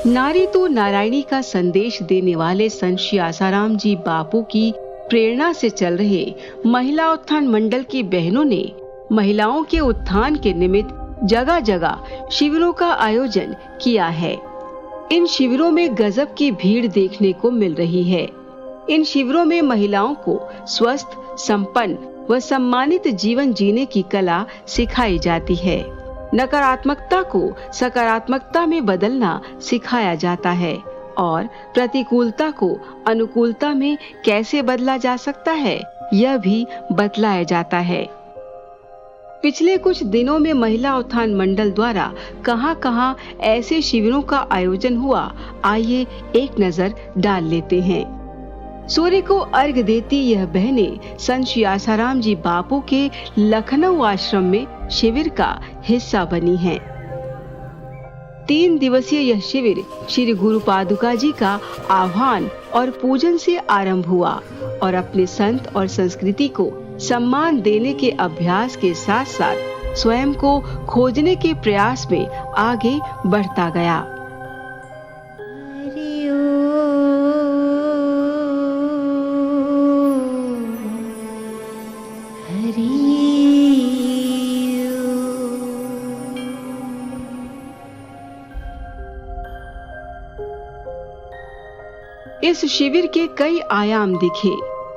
नारी तो नारायणी का संदेश देने वाले संत श्री आसाराम जी बापू की प्रेरणा से चल रहे महिला उत्थान मंडल की बहनों ने महिलाओं के उत्थान के निमित्त जगह जगह शिविरों का आयोजन किया है। इन शिविरों में गजब की भीड़ देखने को मिल रही है। इन शिविरों में महिलाओं को स्वस्थ, संपन्न व सम्मानित जीवन जीने की कला सिखाई जाती है। नकारात्मकता को सकारात्मकता में बदलना सिखाया जाता है और प्रतिकूलता को अनुकूलता में कैसे बदला जा सकता है, यह भी बतलाया जाता है। पिछले कुछ दिनों में महिला उत्थान मंडल द्वारा कहां-कहां ऐसे शिविरों का आयोजन हुआ, आइए एक नजर डाल लेते हैं। सूर्य को अर्घ देती यह बहनें संत श्री आसाराम जी बापू के लखनऊ आश्रम में शिविर का हिस्सा बनी हैं। 3 दिवसीय यह शिविर श्री गुरु पादुका जी का आह्वान और पूजन से आरंभ हुआ और अपने संत और संस्कृति को सम्मान देने के अभ्यास के साथ साथ स्वयं को खोजने के प्रयास में आगे बढ़ता गया। इस शिविर के कई आयाम दिखे।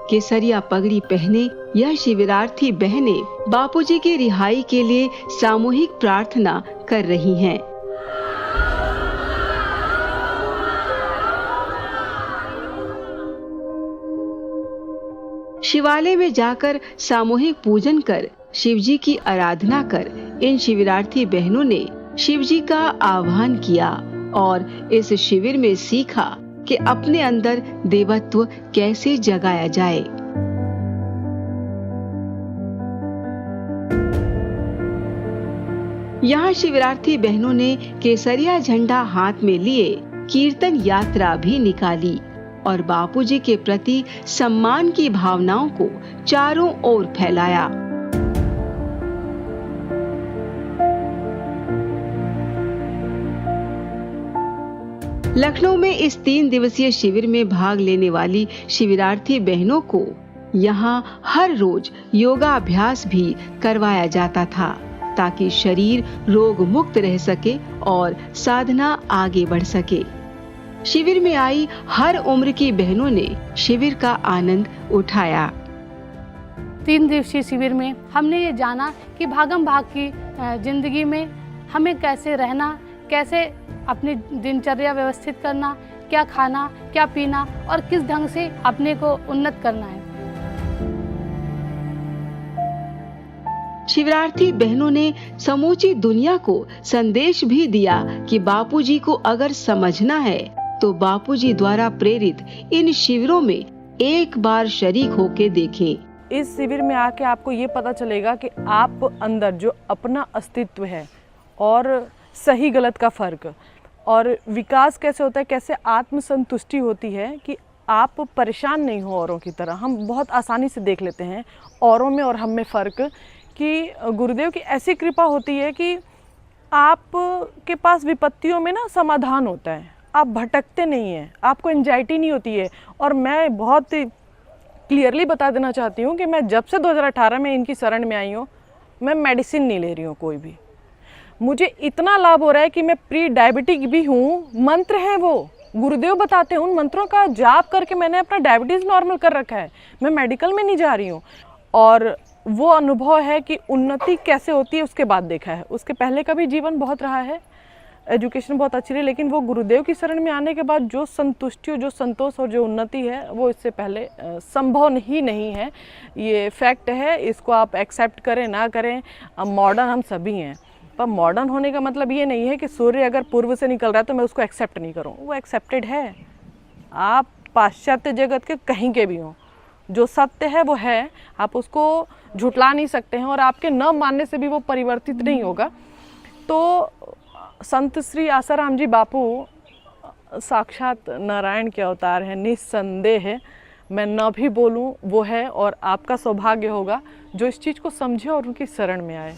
केसरिया पगड़ी पहने यह शिविरार्थी बहनें बापूजी की रिहाई के लिए सामूहिक प्रार्थना कर रही हैं। शिवालय में जाकर सामूहिक पूजन कर शिवजी की आराधना कर इन शिविरार्थी बहनों ने शिवजी का आह्वान किया और इस शिविर में सीखा कि अपने अंदर देवत्व कैसे जगाया जाए। यहाँ शिविरार्थी बहनों ने केसरिया झंडा हाथ में लिए कीर्तन यात्रा भी निकाली और बापूजी के प्रति सम्मान की भावनाओं को चारों ओर फैलाया। लखनऊ में इस 3 दिवसीय शिविर में भाग लेने वाली शिविरार्थी बहनों को यहाँ हर रोज योगाभ्यास भी करवाया जाता था ताकि शरीर रोग मुक्त रह सके और साधना आगे बढ़ सके। शिविर में आई हर उम्र की बहनों ने शिविर का आनंद उठाया। 3 दिवसीय शिविर में हमने ये जाना कि भागम भाग की जिंदगी में हमें कैसे रहना, कैसे अपनी दिनचर्या व्यवस्थित करना, क्या खाना, क्या पीना और किस ढंग से अपने को उन्नत करना है। शिविरार्थी बहनों ने समूची दुनिया को संदेश भी दिया कि बापूजी को अगर समझना है तो बापूजी द्वारा प्रेरित इन शिविरों में एक बार शरीक होके देखें। इस शिविर में आके आपको ये पता चलेगा कि आप अंदर जो अपना अस्तित्व है और सही गलत का फर्क और विकास कैसे होता है, कैसे आत्मसंतुष्टि होती है कि आप परेशान नहीं हो औरों की तरह। हम बहुत आसानी से देख लेते हैं औरों में और हम में फ़र्क कि गुरुदेव की ऐसी कृपा होती है कि आपके पास विपत्तियों में ना समाधान होता है, आप भटकते नहीं हैं, आपको एंजाइटी नहीं होती है। और मैं बहुत क्लियरली बता देना चाहती हूँ कि मैं जब से 2018 में इनकी शरण में आई हूँ, मैं मेडिसिन नहीं ले रही हूँ कोई भी। मुझे इतना लाभ हो रहा है कि मैं प्री डायबिटिक भी हूँ। मंत्र हैं वो गुरुदेव बताते हैं, उन मंत्रों का जाप करके मैंने अपना डायबिटीज़ नॉर्मल कर रखा है। मैं मेडिकल में नहीं जा रही हूँ और वो अनुभव है कि उन्नति कैसे होती है उसके बाद देखा है। उसके पहले का भी जीवन बहुत रहा है, एजुकेशन बहुत अच्छी रही, लेकिन वो गुरुदेव की शरण में आने के बाद जो संतुष्टि, जो संतोष और जो उन्नति है वो इससे पहले संभव ही नहीं है। ये फैक्ट है, इसको आप एक्सेप्ट करें ना करें। अब मॉडर्न हम सभी हैं, पर मॉडर्न होने का मतलब ये नहीं है कि सूर्य अगर पूर्व से निकल रहा है तो मैं उसको एक्सेप्ट नहीं करूं। वो एक्सेप्टेड है। आप पाश्चात्य जगत के कहीं के भी हों, जो सत्य है वो है, आप उसको झुटला नहीं सकते हैं और आपके न मानने से भी वो परिवर्तित नहीं होगा। तो संत श्री आसाराम जी बापू साक्षात नारायण के अवतार हैं, निस्संदेह है। मैं न भी बोलूं वो है, और आपका सौभाग्य होगा जो इस चीज़ को समझे और उनकी शरण में आए।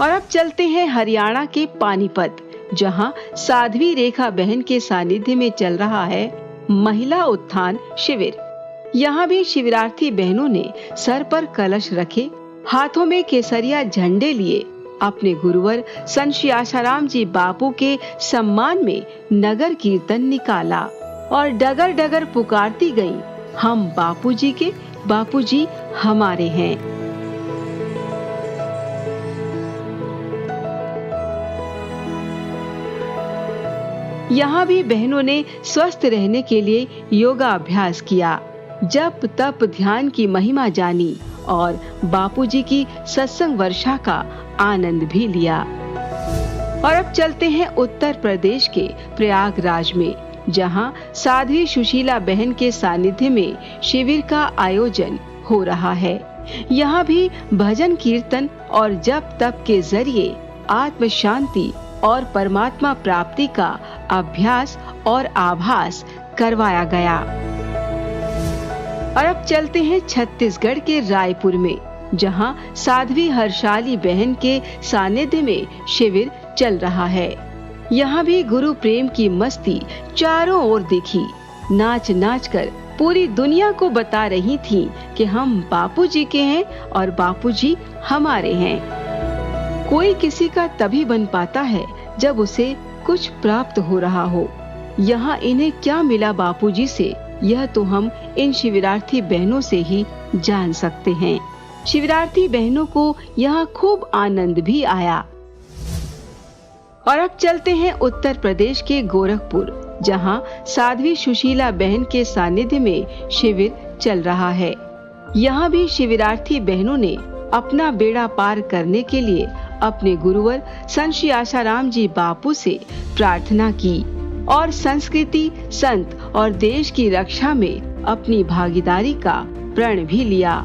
और अब चलते हैं हरियाणा के पानीपत, जहां साध्वी रेखा बहन के सानिध्य में चल रहा है महिला उत्थान शिविर। यहाँ भी शिविरार्थी बहनों ने सर पर कलश रखे, हाथों में केसरिया झंडे लिए अपने गुरुवर संत श्री आसाराम जी बापू के सम्मान में नगर कीर्तन निकाला और डगर डगर पुकारती गईं, हम बापूजी के, बापूजी हमारे हैं। यहाँ भी बहनों ने स्वस्थ रहने के लिए योगा अभ्यास किया, जप तप ध्यान की महिमा जानी और बापूजी की सत्संग वर्षा का आनंद भी लिया। और अब चलते हैं उत्तर प्रदेश के प्रयागराज में, जहां साध्वी सुशीला बहन के सानिध्य में शिविर का आयोजन हो रहा है। यहाँ भी भजन कीर्तन और जप तप के जरिए आत्म शांति और परमात्मा प्राप्ति का अभ्यास और आभास करवाया गया। और अब चलते हैं छत्तीसगढ़ के रायपुर में, जहां साध्वी हर्षाली बहन के सानिध्य में शिविर चल रहा है। यहाँ भी गुरु प्रेम की मस्ती चारों ओर दिखी, नाच नाच कर पूरी दुनिया को बता रही थी कि हम बापूजी के हैं और बापूजी हमारे हैं। कोई किसी का तभी बन पाता है जब उसे कुछ प्राप्त हो रहा हो। यहाँ इन्हें क्या मिला बापूजी से, यह तो हम इन शिविरार्थी बहनों से ही जान सकते हैं। शिविरार्थी बहनों को यहाँ खूब आनंद भी आया। और अब चलते हैं उत्तर प्रदेश के गोरखपुर, जहाँ साध्वी सुशीला बहन के सानिध्य में शिविर चल रहा है। यहाँ भी शिविरार्थी बहनों ने अपना बेड़ा पार करने के लिए अपने गुरुवर संत श्री आसाराम जी बापू से प्रार्थना की और संस्कृति, संत और देश की रक्षा में अपनी भागीदारी का प्रण भी लिया।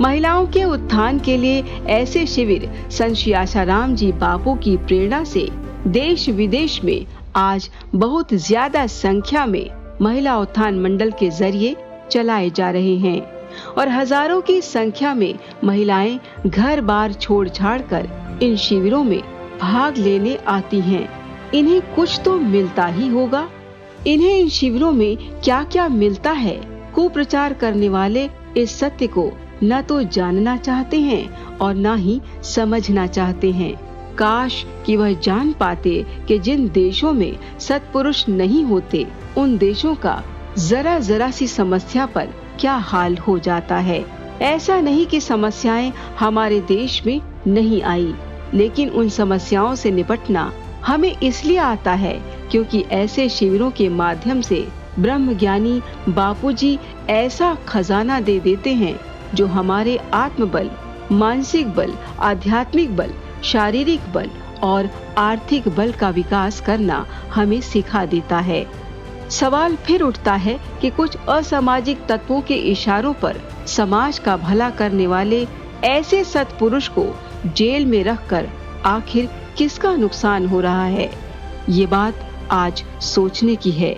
महिलाओं के उत्थान के लिए ऐसे शिविर संत श्री आसाराम जी बापू की प्रेरणा से देश विदेश में आज बहुत ज्यादा संख्या में महिला उत्थान मंडल के जरिए चलाए जा रहे हैं और हजारों की संख्या में महिलाएं घर बार छोड़ छाड़ कर इन शिविरों में भाग लेने आती हैं। इन्हें कुछ तो मिलता ही होगा। इन्हें इन शिविरों में क्या क्या मिलता है, कुप्रचार करने वाले इस सत्य को न तो जानना चाहते हैं और न ही समझना चाहते हैं। काश कि वह जान पाते कि जिन देशों में सत्पुरुष नहीं होते, उन देशों का जरा जरा सी समस्या पर क्या हाल हो जाता है। ऐसा नहीं कि समस्याएं हमारे देश में नहीं आई, लेकिन उन समस्याओं से निपटना हमें इसलिए आता है क्योंकि ऐसे शिविरों के माध्यम से ब्रह्मज्ञानी बापूजी ऐसा खजाना दे देते हैं जो हमारे आत्मबल, मानसिक बल, आध्यात्मिक बल, शारीरिक बल और आर्थिक बल का विकास करना हमें सिखा देता है। सवाल फिर उठता है कि कुछ असामाजिक तत्वों के इशारों पर समाज का भला करने वाले ऐसे सत्पुरुष को जेल में रखकर आखिर किसका नुकसान हो रहा है? ये बात आज सोचने की है।